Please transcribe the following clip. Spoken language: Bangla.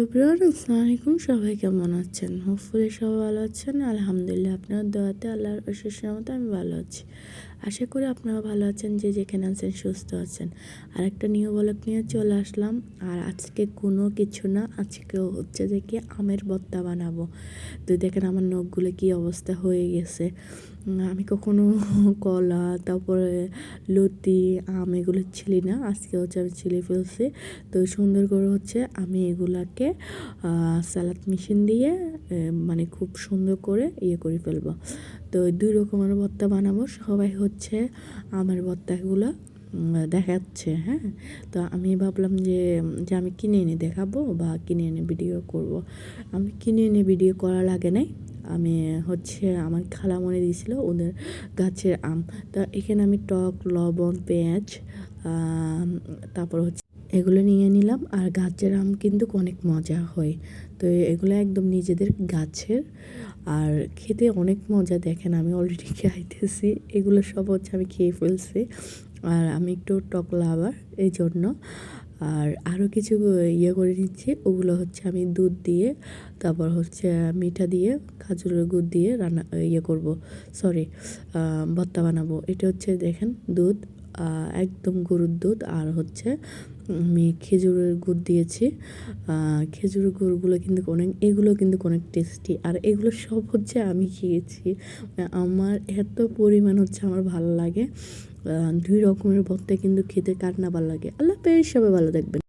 এভরিওয়ান, আসসালামু আলাইকুম। সবাই কেমন আছেন? হোপফুলি সবাই ভালো আছেন। আলহামদুলিল্লাহ, আপনার দোয়াতে আল্লাহর অশেষ রহমতে আমি ভালো আছি। আশা করি আপনারা ভালো আছেন, যে যেখানে আছেন সুস্থ আছেন। আর একটা নিউ ব্লগ নিয়ে চলে আসলাম। আর আজকে কোনো কিছু না, আজকে হচ্ছে যে কি আমের ভর্তা বানাবো। তো দেখেন আমার নখগুলো কি অবস্থা হয়ে গেছে। আমি কখনো কলা, তারপরে লতি, আম এগুলো ছিলি না, আজকে হচ্ছে আমি ছিলে ফেলছি। তো সুন্দর করে হচ্ছে আমি এগুলাকে সালাদ মেশিন দিয়ে মানে খুব সুন্দর করে করে ফেলবো। তো 2 রকমের ভর্তা বানাবো। সবাই হচ্ছে আমার ভর্তাগুলো দেখাচ্ছে, হ্যাঁ। তো আমি ভাবলাম যে যে আমি কিনে এনে দেখাবো বা কিনে এনে ভিডিও করব। আমি কিনে এনে ভিডিও করা লাগে নাই। আমি হচ্ছে আমার খালামণি দিয়েছিল ওদের গাছের আম। তা এখানে আমি টক, লবণ, পেঁয়াজ, তারপর হচ্ছে এগুলো নিয়ে নিলাম। আর গাছের আম কিন্তু অনেক মজা হয়। তো এগুলো একদম নিজেদের গাছের, আর খেতে অনেক মজা। দেখেন আমি অলরেডি খাইতেছি, এগুলো সব হচ্ছে আমি খেয়ে ফেলছি। আর আমি একটু টক লাভার, এই জন্য। আর আরও কিছু করে নিচ্ছি, ওগুলো হচ্ছে আমি দুধ দিয়ে, তারপর হচ্ছে মিঠা দিয়ে, খাজুরের গুড় দিয়ে রান্না করব, সরি, ভর্তা বানাবো। এটা হচ্ছে দেখেন দুধ, একদম গরুর দুধ। আর হচ্ছে আমি খেজুরের গুড় দিয়েছি। খেজুরের গুড়গুলো কিন্তু এগুলো কিন্তু অনেক টেস্টি। আর এগুলো সব হচ্ছে আমি খেয়েছি, আমার এত পরিমাণ হচ্ছে আমার ভালো লাগে। 2 রকমের ভর্তা কিন্তু খেতে কার না ভালো লাগে। আল্লাহ হাফেজ, সবাই ভালো থাকবেন।